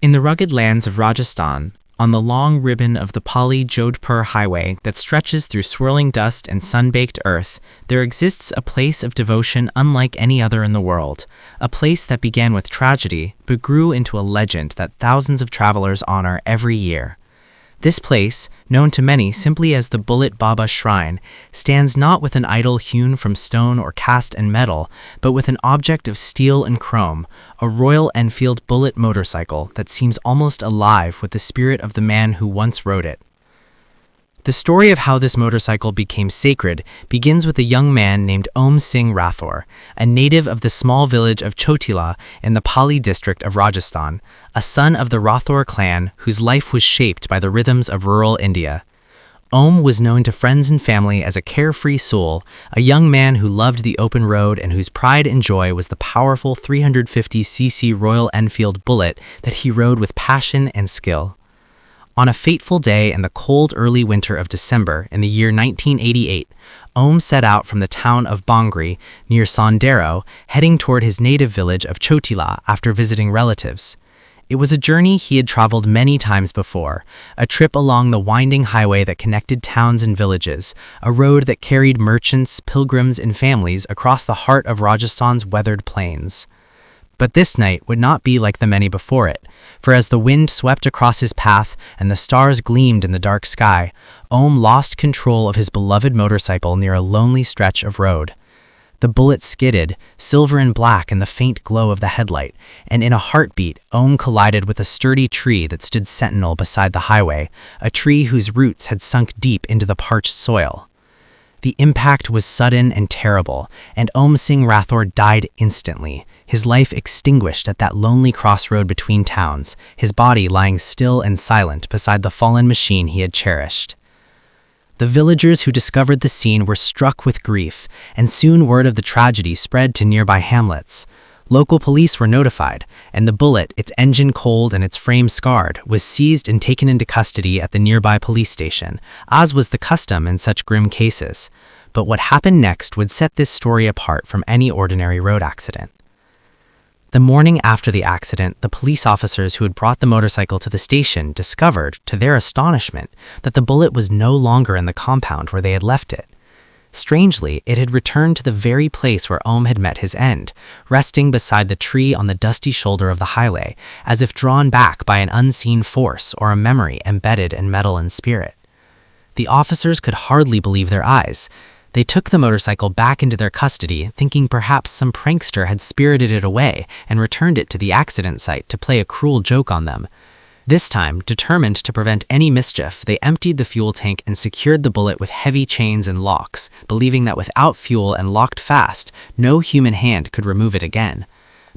In the rugged lands of Rajasthan, on the long ribbon of the Pali-Jodhpur highway that stretches through swirling dust and sun-baked earth, there exists a place of devotion unlike any other in the world, a place that began with tragedy but grew into a legend that thousands of travelers honor every year. This place, known to many simply as the Bullet Baba Shrine, stands not with an idol hewn from stone or cast in metal, but with an object of steel and chrome, a Royal Enfield Bullet motorcycle that seems almost alive with the spirit of the man who once rode it. The story of how this motorcycle became sacred begins with a young man named Om Singh Rathore, a native of the small village of Chotila in the Pali district of Rajasthan, a son of the Rathore clan whose life was shaped by the rhythms of rural India. Om was known to friends and family as a carefree soul, a young man who loved the open road and whose pride and joy was the powerful 350cc Royal Enfield Bullet that he rode with passion and skill. On a fateful day in the cold early winter of December in the year 1988, Om set out from the town of Bangri near Sondero, heading toward his native village of Chotila after visiting relatives. It was a journey he had traveled many times before, a trip along the winding highway that connected towns and villages, a road that carried merchants, pilgrims, and families across the heart of Rajasthan's weathered plains. But this night would not be like the many before it, for as the wind swept across his path and the stars gleamed in the dark sky, Om lost control of his beloved motorcycle near a lonely stretch of road. The bullet skidded, silver and black in the faint glow of the headlight, and in a heartbeat, Om collided with a sturdy tree that stood sentinel beside the highway, a tree whose roots had sunk deep into the parched soil. The impact was sudden and terrible, and Om Singh Rathore died instantly, his life extinguished at that lonely crossroad between towns, his body lying still and silent beside the fallen machine he had cherished. The villagers who discovered the scene were struck with grief, and soon word of the tragedy spread to nearby hamlets. Local police were notified, and the bullet, its engine cold and its frame scarred, was seized and taken into custody at the nearby police station, as was the custom in such grim cases. But what happened next would set this story apart from any ordinary road accident. The morning after the accident, the police officers who had brought the motorcycle to the station discovered, to their astonishment, that the bullet was no longer in the compound where they had left it. Strangely, it had returned to the very place where Om had met his end, resting beside the tree on the dusty shoulder of the highway, as if drawn back by an unseen force or a memory embedded in metal and spirit. The officers could hardly believe their eyes. They took the motorcycle back into their custody, thinking perhaps some prankster had spirited it away and returned it to the accident site to play a cruel joke on them. This time, determined to prevent any mischief, they emptied the fuel tank and secured the bullet with heavy chains and locks, believing that without fuel and locked fast, no human hand could remove it again.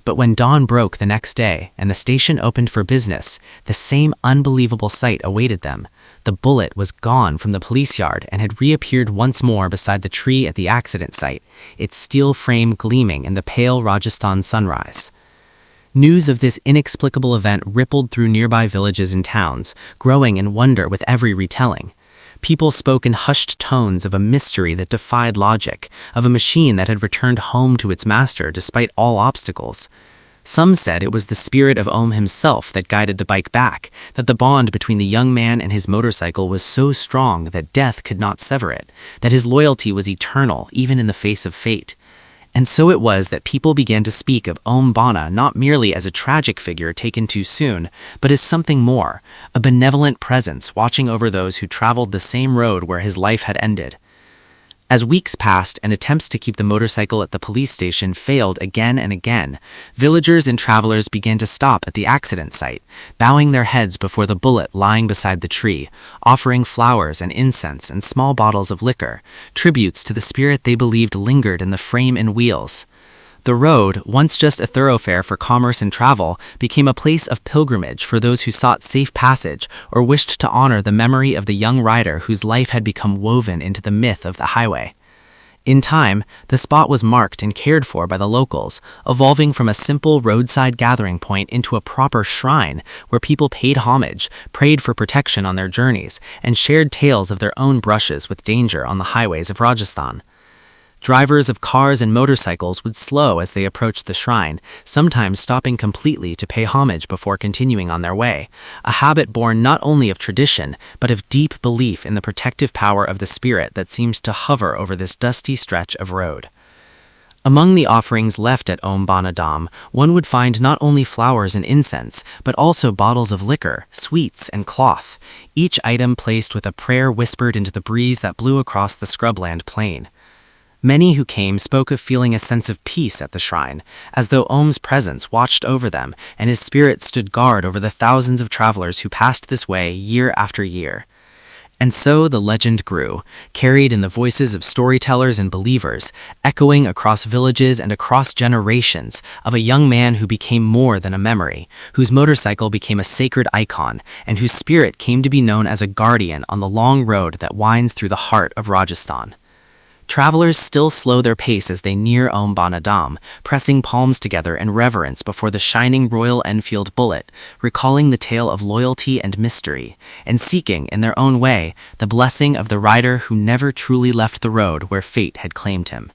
But when dawn broke the next day and the station opened for business, the same unbelievable sight awaited them. The bullet was gone from the police yard and had reappeared once more beside the tree at the accident site, its steel frame gleaming in the pale Rajasthan sunrise. News of this inexplicable event rippled through nearby villages and towns, growing in wonder with every retelling. People spoke in hushed tones of a mystery that defied logic, of a machine that had returned home to its master despite all obstacles. Some said it was the spirit of Om himself that guided the bike back, that the bond between the young man and his motorcycle was so strong that death could not sever it, that his loyalty was eternal even in the face of fate. And so it was that people began to speak of Om Bana not merely as a tragic figure taken too soon, but as something more, a benevolent presence watching over those who traveled the same road where his life had ended. As weeks passed and attempts to keep the motorcycle at the police station failed again and again, villagers and travelers began to stop at the accident site, bowing their heads before the bullet lying beside the tree, offering flowers and incense and small bottles of liquor, tributes to the spirit they believed lingered in the frame and wheels. The road, once just a thoroughfare for commerce and travel, became a place of pilgrimage for those who sought safe passage or wished to honor the memory of the young rider whose life had become woven into the myth of the highway. In time, the spot was marked and cared for by the locals, evolving from a simple roadside gathering point into a proper shrine where people paid homage, prayed for protection on their journeys, and shared tales of their own brushes with danger on the highways of Rajasthan. Drivers of cars and motorcycles would slow as they approached the shrine, sometimes stopping completely to pay homage before continuing on their way, a habit born not only of tradition, but of deep belief in the protective power of the spirit that seems to hover over this dusty stretch of road. Among the offerings left at Om Bana Dham, one would find not only flowers and incense, but also bottles of liquor, sweets, and cloth, each item placed with a prayer whispered into the breeze that blew across the scrubland plain. Many who came spoke of feeling a sense of peace at the shrine, as though Om's presence watched over them and his spirit stood guard over the thousands of travelers who passed this way year after year. And so the legend grew, carried in the voices of storytellers and believers, echoing across villages and across generations, of a young man who became more than a memory, whose motorcycle became a sacred icon, and whose spirit came to be known as a guardian on the long road that winds through the heart of Rajasthan. Travelers still slow their pace as they near Om Bana Dham, pressing palms together in reverence before the shining Royal Enfield bullet, recalling the tale of loyalty and mystery, and seeking, in their own way, the blessing of the rider who never truly left the road where fate had claimed him.